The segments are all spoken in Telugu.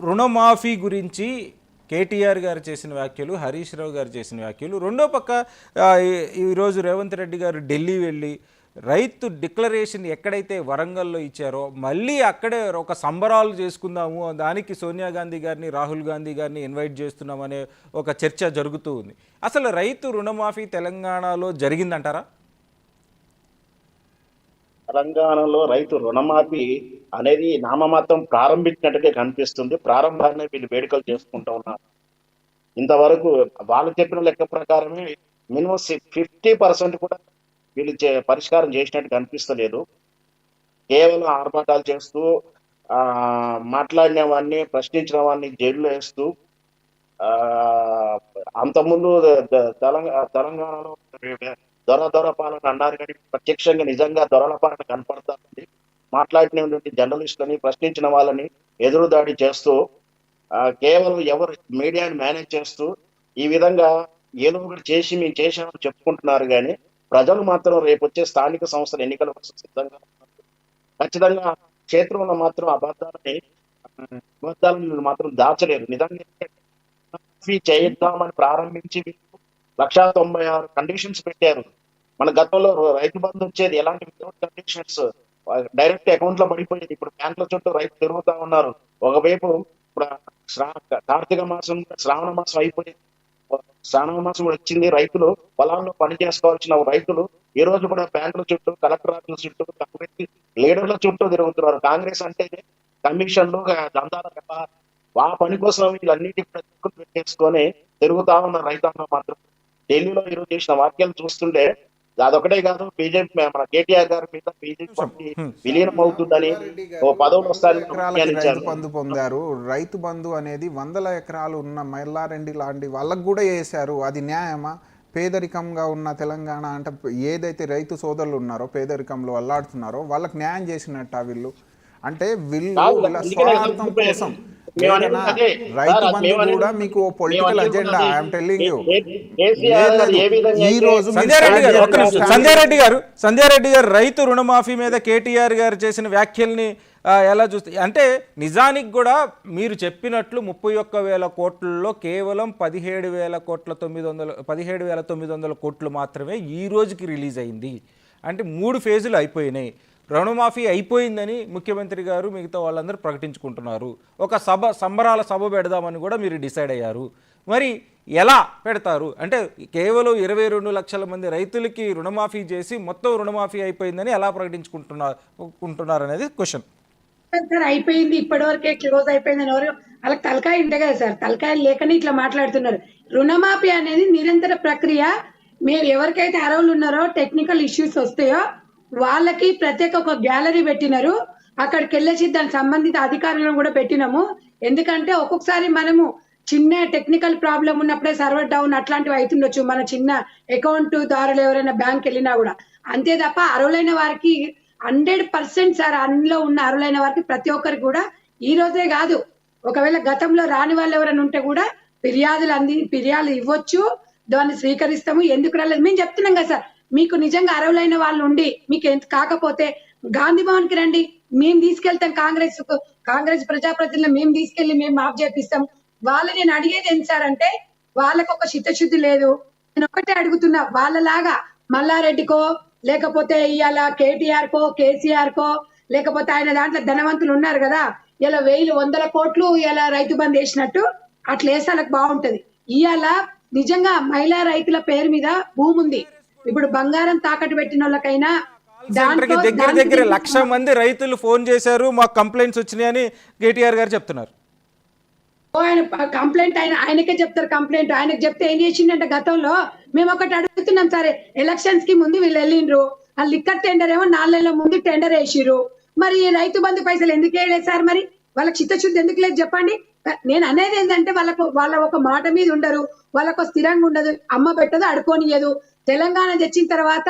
రుణమాఫీ గురించి కేటీఆర్ గారు చేసిన వ్యాఖ్యలు, హరీష్ రావు గారు చేసిన వ్యాఖ్యలు, రెండో పక్క ఈరోజు రేవంత్ రెడ్డి గారు ఢిల్లీ వెళ్ళి రైతు డిక్లరేషన్ ఎక్కడైతే వరంగల్లో ఇచ్చారో మళ్ళీ అక్కడే ఒక సంబరాలు చేసుకుందాము, దానికి సోనియా గాంధీ గారిని, రాహుల్ గాంధీ గారిని ఇన్వైట్ చేస్తున్నామనే ఒక చర్చ జరుగుతూ ఉంది. అసలు రైతు రుణమాఫీ తెలంగాణలో జరిగిందంటారా? తెలంగాణలో రైతు రుణమాఫీ అనేది నామమాత్రం ప్రారంభించినట్టుగా కనిపిస్తుంది. ప్రారంభాన్ని వీళ్ళు వేడుకలు చేసుకుంటూ ఉన్నారు. ఇంతవరకు వాళ్ళు చెప్పిన లెక్క ప్రకారమే మినిమం 50% కూడా వీళ్ళు పరిష్కారం చేసినట్టు కనిపిస్తలేదు. కేవలం ఆర్భాటాలు చేస్తూ మాట్లాడిన వాడిని, ప్రశ్నించిన వాడిని జైల్లో వేస్తూ అంతకుముందు తెలంగాణలో దొర పాలన అన్నారు, కానీ ప్రత్యక్షంగా నిజంగా దొరల పాలన కనపడతా ఉంది. మాట్లాడినటువంటి జర్నలిస్టులని, ప్రశ్నించిన వాళ్ళని ఎదురుదాడి చేస్తూ కేవలం ఎవరు మీడియాని మేనేజ్ చేస్తూ ఈ విధంగా ఏదో ఒకటి చేసి మేము చేశామని చెప్పుకుంటున్నారు. కానీ ప్రజలు మాత్రం రేపు వచ్చే స్థానిక సంస్థల ఎన్నికల కోసం సిద్ధంగా ఉన్నారు. ఖచ్చితంగా క్షేత్రంలో మాత్రం అబద్ధాలను మాత్రం దాచలేరు. నిజంగా చేద్దామని ప్రారంభించి 196 కండిషన్స్ పెట్టారు. మన గతంలో రైతు బంధు వచ్చేది ఎలాంటి వితౌట్ కండిషన్స్, డైరెక్ట్ అకౌంట్ లో పడిపోయేది. ఇప్పుడు బ్యాంకుల చుట్టూ రైతు తిరుగుతా ఉన్నారు. ఒకవైపు ఇప్పుడు కార్తీక మాసం, శ్రావణ మాసం అయిపోయింది, శ్రావణ మాసం కూడా వచ్చింది. రైతులు పొలాల్లో పని చేసుకోవాల్సిన రైతులు ఈ రోజు కూడా బ్యాంకుల చుట్టూ, కలెక్టర్ ఆఫీసుల చుట్టూ, కాంగ్రెస్ లీడర్ల చుట్టూ తిరుగుతున్నారు. కాంగ్రెస్ అంటే కమిషన్లు, దందాల ఆ పని కోసం వీళ్ళన్నిటి పెట్టేసుకొని తిరుగుతా ఉన్న రైతాంగం మాత్రం ఢిల్లీలో ఈరోజు చేసిన వాక్యాలు చూస్తుంటే అదొకటే కాదు, బీజేపీ మన కేటీఆర్ గారి మీద బీజేపీ విలీనం అవుతుందని, పదవులు వస్తాయని రైతు బంధు పొందారు. రైతు బంధు అనేది 100 ఎకరాలు ఉన్న మల్లారెడ్డి లాంటి వాళ్ళకు కూడా వేశారు. అది న్యాయమా? పేదరికంగా ఉన్న తెలంగాణ అంటే ఏదైతే రైతు సోదరులు ఉన్నారో, పేదరికంలో అల్లాడుతున్నారో వాళ్ళకి న్యాయం చేసినట్ట వీళ్ళు? అంటే వీళ్ళ స్వార్థం కోసం రైతు బంధు కూడా మీకు political agenda. I'm telling you. ఈ రోజు సంధ్యారెడ్డి గారు రైతు రుణమాఫీ మీద కేటీఆర్ గారు చేసిన వ్యాఖ్యల్ని ఎలా చూస్తే, అంటే నిజానికి కూడా మీరు చెప్పినట్లు 31,000 కోట్లలో కేవలం 17,900 కోట్లు మాత్రమే ఈ రోజుకి రిలీజ్ అయింది. అంటే 3 ఫేజులు అయిపోయినాయి. రుణమాఫీ అయిపోయిందని ముఖ్యమంత్రి గారు మిగతా వాళ్ళందరూ ప్రకటించుకుంటున్నారు. ఒక సంబరాల సభ పెడదామని కూడా మీరు డిసైడ్ అయ్యారు. మరి ఎలా పెడతారు? అంటే కేవలం 22 లక్షల మంది రైతులకి రుణమాఫీ చేసి మొత్తం రుణమాఫీ అయిపోయిందని ఎలా ప్రకటించుకుంటున్నారు అనేది క్వశ్చన్. సార్ అయిపోయింది, ఇప్పటివరకే క్లోజ్ అయిపోయిందని ఎవరు వాళ్ళకి తలకాయ ఉంటే కదా సార్, తలకాయలు లేకనే ఇట్లా మాట్లాడుతున్నారు. రుణమాఫీ అనేది నిరంతర ప్రక్రియ. మీరు ఎవరికైతే అర్హులు ఉన్నారో, టెక్నికల్ ఇష్యూస్ వస్తాయో వాళ్ళకి ప్రత్యేక ఒక గ్యాలరీ పెట్టినారు. అక్కడికి వెళ్ళేసి దానికి సంబంధిత అధికారులను కూడా పెట్టినాము. ఎందుకంటే ఒక్కొక్కసారి మనము చిన్న టెక్నికల్ ప్రాబ్లం ఉన్నప్పుడే సర్వర్ డౌన్ అట్లాంటివి అవుతుండొచ్చు, మన చిన్న అకౌంట్ దారులు ఎవరైనా బ్యాంక్ వెళ్ళినా కూడా. అంతే తప్ప అర్హులైన వారికి 100% సార్, అందులో ఉన్న అర్హులైన వారికి ప్రతి ఒక్కరికి కూడా ఈ రోజే కాదు, ఒకవేళ గతంలో రాని వాళ్ళు ఎవరైనా ఉంటే కూడా ఫిర్యాదులు ఇవ్వచ్చు, దాన్ని స్వీకరిస్తాము. ఎందుకు రాలేదు మేము చెప్తున్నాం కదా సార్. మీకు నిజంగా అర్హులైన వాళ్ళు ఉండి మీకు ఎంత కాకపోతే గాంధీ భవన్ కి రండి, మేము తీసుకెళ్తాం. కాంగ్రెస్ ప్రజాప్రతినిధులు మేము తీసుకెళ్లి మేము మాఫ్ చేపిస్తాం. వాళ్ళు నేను అడిగేది ఏంటి సార్ అంటే, వాళ్ళకు ఒక చిత్తశుద్ధి లేదు. నేను ఒకటే అడుగుతున్నా, వాళ్ళలాగా మల్లారెడ్డికో లేకపోతే ఇవాళ కేటీఆర్ కో, కేసీఆర్ కో, లేకపోతే ఆయన దాంట్లో ధనవంతులు ఉన్నారు కదా, ఇలా 1,100 కోట్లు ఇలా రైతు బంద్ వేసినట్టు అట్లా వేస్తే వాళ్ళకి బాగుంటది. ఇవాళ నిజంగా మహిళా రైతుల పేరు మీద భూమి ఉంది. ఇప్పుడు బంగారం తాకట్టు పెట్టిన వాళ్ళకైనా దగ్గర 1,00,000 మంది రైతులు ఫోన్ చేశారు, మాకు కంప్లైంట్స్ వచ్చినాయని కేటీఆర్ గారు చెప్తున్నారు. ఆయన కంప్లైంట్ ఆయనకే చెప్తారు. కంప్లైంట్ ఆయనకు చెప్తే ఏం చేసిండంటే, గతంలో మేము ఒకటి అడుగుతున్నాం సరే, ఎలక్షన్స్ కి ముందు వీళ్ళు వెళ్ళిండ్రు, ఆ లిక్కర్ టెండర్ ఏమో 4 నెలల ముందు టెండర్ వేసిర్రు. మరి రైతు బంధు పైసలు ఎందుకు వేయలేదు సార్? మరి వాళ్ళకి చిత్తశుద్ధి ఎందుకు లేదు చెప్పండి. నేను అనేది ఏంటంటే, వాళ్ళ ఒక మాట మీద ఉండరు, వాళ్ళకు స్థిరంగా ఉండదు, అమ్మ పెట్టదు, అడుకోనియదు. తెలంగాణ తెచ్చిన తర్వాత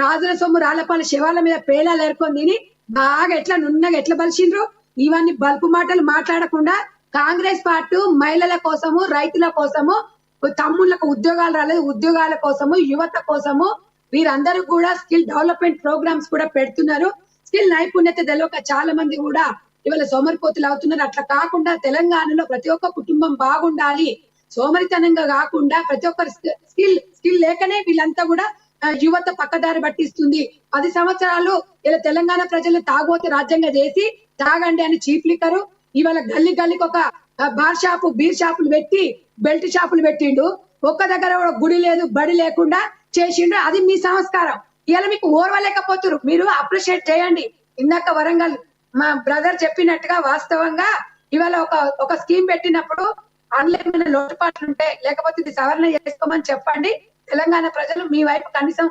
రాజుల సొమ్ము రాళ్లపాల శివాల మీద పేలాలు ఏర్కొని తిని బాగా ఎట్లా నున్నగా ఎట్లా బలిసిండ్రు. ఇవన్నీ బల్పు మాటలు మాట్లాడకుండా కాంగ్రెస్ పార్టీ మహిళల కోసము, రైతుల కోసము, తమ్ముళ్ళకు ఉద్యోగాలు రాలేదు, ఉద్యోగాల కోసము, యువత కోసము వీరందరూ కూడా స్కిల్ డెవలప్మెంట్ ప్రోగ్రామ్స్ కూడా పెడుతున్నారు. స్కిల్ నైపుణ్యత తెలియక చాలా మంది కూడా ఇవాళ సోమరిపోతులు అవుతున్నారు. అట్లా కాకుండా తెలంగాణలో ప్రతి ఒక్క కుటుంబం బాగుండాలి, సోమరితనంగా కాకుండా ప్రతి ఒక్కరి స్కిల్ లేకనే వీళ్ళంతా కూడా యువత పక్కదారి పట్టిస్తుంది. 10 సంవత్సరాలు ఇలా తెలంగాణ ప్రజలు తాగోతి రాజ్యంగా చేసి తాగండి అని చీప్ లిక్కరు ఇవాళ గల్లీ గల్లీకి ఒక బార్ షాపు బీర్ షాపులు పెట్టి బెల్ట్ షాపులు పెట్టిండు. ఒక్క దగ్గర కూడా గుడి లేదు బడి లేకుండా చేసిండు. అది మీ సంస్కారం. ఇలా మీకు ఓర్వలేకపోతున్నారు. మీరు అప్రిషియేట్ చేయండి. ఇందాక వరంగల్ మా బ్రదర్ చెప్పినట్టుగా వాస్తవంగా ఇవాళ ఒక స్కీమ్ పెట్టినప్పుడు అందులో ఏమైనా లోటుపాట్లు ఉంటే లేకపోతే ఇది సవరణ చేసుకోమని చెప్పండి. తెలంగాణ ప్రజలు మీ వైపు కనీసం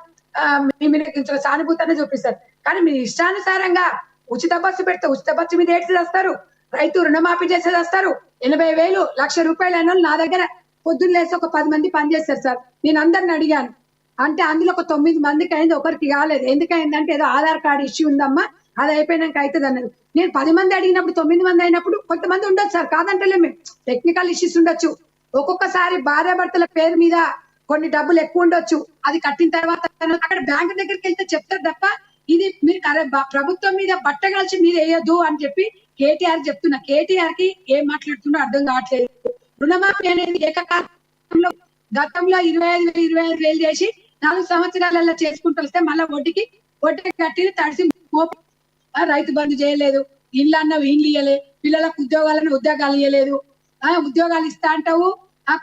మీ మీద కొంచెం సానుభూతాన్ని చూపిస్తారు. కానీ మీ ఇష్టానుసారంగా ఉచిత బస్సు పెడితే ఉచిత బస్సు మీద ఏడ్చి వస్తారు, రైతు రుణమాఫీ చేసేది వస్తారు. 80,000 1,00,000 అయిన వాళ్ళు నా దగ్గర పొద్దున్న లేసి ఒక 10 మంది పనిచేస్తారు సార్. నేను అందరిని అడిగాను. అంటే అందులో ఒక 9 మందికి అయింది, ఒకరికి కాలేదు. ఎందుకైందంటే ఏదో ఆధార్ కార్డు ఇష్యూ ఉందమ్మా, అది అయిపోయినాక అవుతుంది అన్నది. నేను 10 మంది అడిగినప్పుడు 9 మంది అయినప్పుడు కొంతమంది ఉండొచ్చు సార్, కాదంటలే మేము. టెక్నికల్ ఇష్యూస్ ఉండొచ్చు. ఒక్కొక్కసారి భార్యాభర్తల పేరు మీద కొన్ని డబ్బులు ఎక్కువ ఉండొచ్చు. అది కట్టిన తర్వాత అక్కడ బ్యాంక్ దగ్గరికి వెళ్తే చెప్తారు తప్ప ఇది మీరు ప్రభుత్వం మీద బట్ట కలిసి మీరు వేయద్దు అని చెప్పి కేటీఆర్ చెప్తున్నా. కేటీఆర్ కి ఏం మాట్లాడుతున్నా అర్థం కావట్లేదు. రుణమాఫీ అనేది ఏకకాలంలో గతంలో 25,000 చేసి 4 సంవత్సరాలలో చేసుకుంటూ వస్తే మళ్ళీ వడ్డీ కట్టి తడిసి రైతు బంధు చేయలేదు, ఇల్లు అన్నవి ఇల్లు ఇయ్యలే, పిల్లలకు ఉద్యోగాలు ఇయ్యలేదు. ఉద్యోగాలు ఇస్తా అంటావు,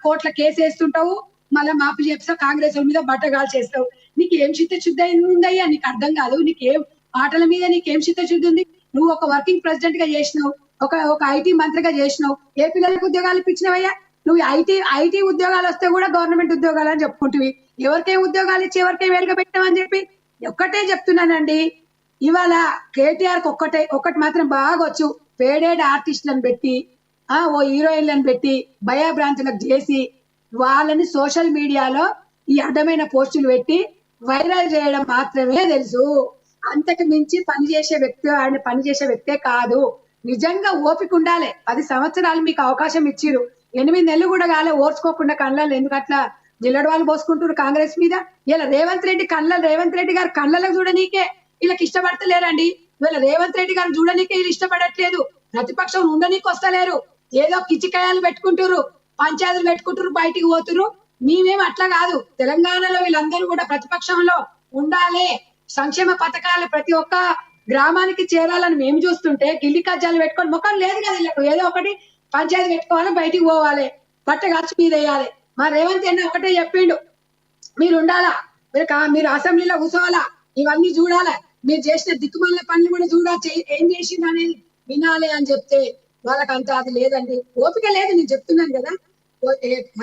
కోట్ల కేసు వేస్తుంటావు, మళ్ళీ మాఫీ చేస్తావు, కాంగ్రెస్ మీద బట్టగాలు చేస్తావు. నీకు ఏం చిత్తశుద్ధి ఉందయ్యా? నీకు అర్థం కాదు. నీకేం మాటల మీద నీకేం చిత్తశుద్ధి ఉంది? నువ్వు ఒక వర్కింగ్ ప్రెసిడెంట్ గా చేసినావు, ఒక ఐటీ మంత్రిగా చేసినావు. ఏ పిల్లలకు ఉద్యోగాలు ఇప్పించినవయ్యా? నువ్వు ఐటీ ఉద్యోగాలు వస్తే కూడా గవర్నమెంట్ ఉద్యోగాలు అని చెప్పుకుంటువి. ఎవరికేం ఉద్యోగాలు ఇచ్చి ఎవరికేం వేరుగా పెట్టామని చెప్పి ఒక్కటే చెప్తున్నానండి. ఇవాళ కేటీఆర్ ఒక్కటి మాత్రం బాగా వచ్చు. పేడేడ్ ఆర్టిస్టులను పెట్టి ఓ హీరోయిన్లను పెట్టి భయభ్రాంతులకు చేసి వాళ్ళని సోషల్ మీడియాలో ఈ అడ్డమైన పోస్టులు పెట్టి వైరల్ చేయడం మాత్రమే తెలుసు. అంతకు మించి ఆయన పనిచేసే వ్యక్తే కాదు. నిజంగా ఓపిక ఉండాలి. 10 సంవత్సరాలు మీకు అవకాశం ఇచ్చిరు, 8 నెలలు కూడా కాలే ఓర్చుకోకుండా కళ్ళలు ఎందుకు అట్లా జిల్లడి వాళ్ళు పోసుకుంటారు కాంగ్రెస్ మీద. ఇలా రేవంత్ రెడ్డి గారు కళ్ళలకు చూడనీకే వీళ్ళకి ఇష్టపడతలేరండి. వీళ్ళ రేవంత్ రెడ్డి గారు చూడనీకే వీళ్ళు ఇష్టపడట్లేదు. ప్రతిపక్షం ఉండనీకి వస్తలేరు. ఏదో కిచికాయలు పెట్టుకుంటారు, పంచాయతీలు పెట్టుకుంటారు, బయటికి పోతురు. మేమేం అట్లా కాదు. తెలంగాణలో వీళ్ళందరూ కూడా ప్రతిపక్షంలో ఉండాలి, సంక్షేమ పథకాలు ప్రతి ఒక్క గ్రామానికి చేరాలని మేము చూస్తుంటే గిల్లి కజ్జాలు పెట్టుకొని ముఖం లేదు కదా వీళ్ళకు. ఏదో ఒకటి పంచాయతీ పెట్టుకోవాలి, బయటికి పోవాలి, బట్ట ఖర్చు మీద వేయాలి. మా రేవంత్ అన్న ఒకటే చెప్పిండు, మీరు ఉండాలా, మీరు అసెంబ్లీలో కూర్చోవాలా, ఇవన్నీ చూడాలి, మీరు చేసిన దిక్కుమాల పనులు కూడా ఏం చేసింది అనేది వినాలి అని చెప్తే వాళ్ళకంతా అది లేదండి, ఓపిక లేదు. నేను చెప్తున్నాను కదా,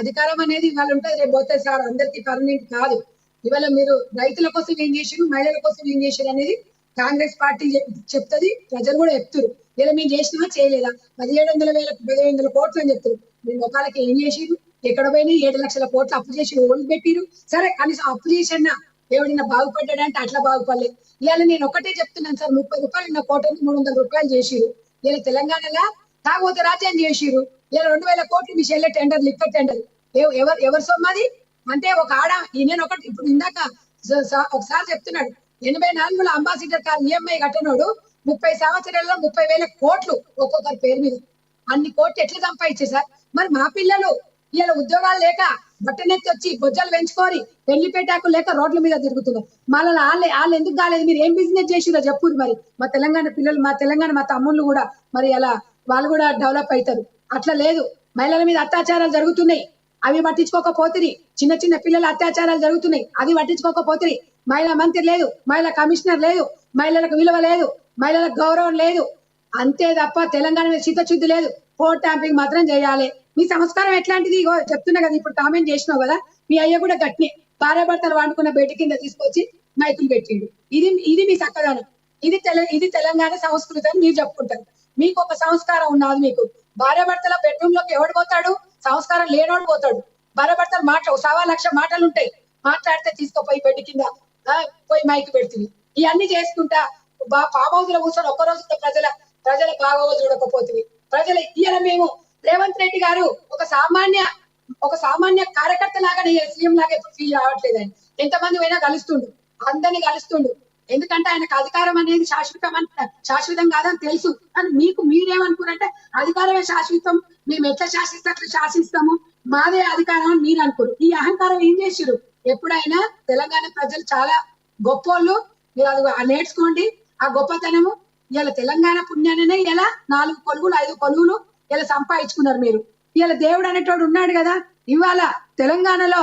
అధికారం అనేది ఇవాళ ఉంటుంది, రేపు పోతే సార్ అందరికీ పర్మనెంట్ కాదు. ఇవాళ మీరు రైతుల కోసం ఏం చేసారు, మహిళల కోసం ఏం చేశారు అనేది కాంగ్రెస్ పార్టీ చెప్తుంది, ప్రజలు కూడా చెప్తారు. ఇలా మేము చేసినా చేయలేదా? 17,000 కోట్లు అని చెప్తారు. మీరు ఒకళ్ళకి ఏం చేసిరు, ఎక్కడ పోయినా 7 లక్షల కోట్లు అప్పు చేసి ఓళ్ళు పెట్టిరు. సరే కనీసం అప్పు చేసినా ఎవడైనా బాగుపడ్డాడంటే అట్లా బాగుపడలేదు. ఇవాళ నేను ఒకటే చెప్తున్నాను సార్, 30 రూపాయలు ఉన్న కోటని 300 రూపాయలు చేసిరు. ఇలా తెలంగాణలో తాగోత రాజ్యం చేసిరు. ఇలా 2,000 కోట్లు మీ చెల్లె టెండర్, లిక్కర్ టెండర్ ఎవరి సొమ్మది అంటే ఒక ఆడ. నేను ఒకటి ఇప్పుడు ఇందాక ఒకసారి చెప్తున్నాడు, 84లో అంబాసిడర్ కార్ ఈఎంఐ కట్టనోడు 30 సంవత్సరాల్లో 30,000 కోట్లు ఒక్కొక్కరి పేరు మీద. అన్ని కోట్లు ఎట్లా సంపాదించే సార్? మరి మా పిల్లలు ఇలా ఉద్యోగాలు లేక బట్టనెత్తి వచ్చి బొజ్జలు పెంచుకొని పెళ్లి పెట్టాకు లేక రోడ్ల మీద తిరుగుతున్నారు. మళ్ళీ వాళ్ళు ఎందుకు కాలేదు? మీరు ఏం బిజినెస్ చేసిరో చెప్పురు. మరి మా తెలంగాణ పిల్లలు, మా తమ్ముళ్ళు కూడా మరి అలా వాళ్ళు కూడా డెవలప్ అవుతారు. అట్లా లేదు. మహిళల మీద అత్యాచారాలు జరుగుతున్నాయి, అవి పట్టించుకోకపోతుంది. చిన్న పిల్లల అత్యాచారాలు జరుగుతున్నాయి, అది పట్టించుకోకపోతుంది. మహిళా మంత్రి లేదు, మహిళా కమిషనర్ లేదు, మహిళలకు విలువ లేదు, మహిళలకు గౌరవం లేదు. అంతే తప్ప తెలంగాణ మీద చిత్తశుద్ధి లేదు. ఫోన్ ట్యాంపింగ్ మాత్రం చేయాలి. మీ సంస్కారం ఎట్లాంటిది చెప్తున్నా కదా, ఇప్పుడు కామెంట్ చేసినావు కదా, మీ అయ్య కూడా గట్టిని భార్యాభర్తలు వాడుకున్న బెడ్ కింద తీసుకొచ్చి మైకులు పెట్టిండు. ఇది మీ చక్కదనం. ఇది తెలంగాణ సంస్కృతి అని మీరు చెప్పుకుంటారు. మీకు ఒక సంస్కారం ఉన్నది. మీకు భార్యాభర్తల బెడ్రూమ్ లోకి ఎవడు పోతాడు? సంస్కారం లేనోడు పోతాడు. భార్యాభర్తలు 1,00,000 మాటలు ఉంటాయి, మాట్లాడితే తీసుకోపోయి బెడ్ కింద పోయి మైకు పెడుతుంది. ఇవన్నీ చేసుకుంటా ఫామ్ హౌస్ లో కూర్చొని ఒక్క రోజుతో ప్రజల బాగోగ చూడకపోతుంది. ప్రజలు ఇయ్యాల మేము రేవంత్ రెడ్డి గారు ఒక సామాన్య కార్యకర్త లాగా సీఎం లాగా ఎప్పుడు ఫీల్ అవ్వట్లేదని. ఎంతమంది అయినా కలుస్తుండు, అందరినీ కలుస్తుండు. ఎందుకంటే ఆయనకు అధికారం అనేది శాశ్వతం కాదని తెలుసు. కానీ మీరేమనుకున్నారంటే అధికారమే శాశ్వతం, మేము ఎట్లా శాసిస్తే అట్లా శాసిస్తాము, మాదే అధికారం అని మీరు అనుకోరు. ఈ అహంకారం ఏం చేసిరు? ఎప్పుడైనా తెలంగాణ ప్రజలు చాలా గొప్పోళ్ళు, మీరు అది నేర్చుకోండి ఆ గొప్పతనము. ఇలా తెలంగాణ పుణ్యాననే ఇలా 4 కొలువులు 5 కొలువులు ఇలా సంపాదించుకున్నారు మీరు. ఇలా దేవుడు అనేటోడు ఉన్నాడు కదా. ఇవాళ తెలంగాణలో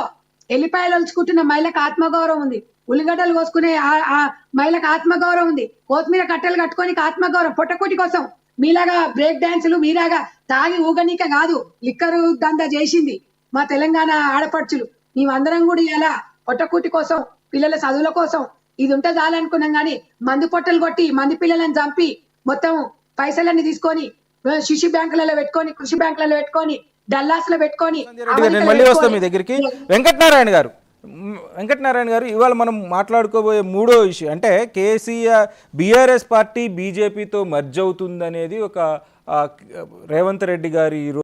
ఎల్లిపాయలు ఒలుచుకుంటున్న మహిళకు ఆత్మగౌరవం ఉంది, ఉల్లిగడ్డలు కోసుకునే ఆ మహిళకు ఆత్మగౌరవం ఉంది, కొత్తిమీర కట్టెలు కట్టుకొని ఆత్మగౌరవం. పొట్టకూటి కోసం మీలాగా బ్రేక్ డాన్సులు మీలాగా తాగి ఊగనీక కాదు, లిక్కరు దందా చేసింది మా తెలంగాణ ఆడపడుచులు. మేమందరం కూడా ఇలా పొట్టకూటి కోసం, పిల్లల చదువుల కోసం ఇది ఉంటే చాలనుకున్నాం. కానీ మందు పొట్టలు కొట్టి మంది పిల్లలను చంపి మొత్తం పైసలన్నీ తీసుకొని శిశు బ్యాంకులలో పెట్టుకొని, కృషి బ్యాంకులలో పెట్టుకొని, డల్లాస్ లో పెట్టుకొని, నేను మళ్ళీ వస్తాను మీ దగ్గరికి. వెంకటనారాయణ గారు, ఇవాళ మనం మాట్లాడుకోబోయే మూడో ఇష్యూ అంటే కేసీఆర్ బీఆర్ఎస్ పార్టీ బీజేపీతో మర్జ్ అవుతుందనేది ఒక రేవంత్ రెడ్డి గారి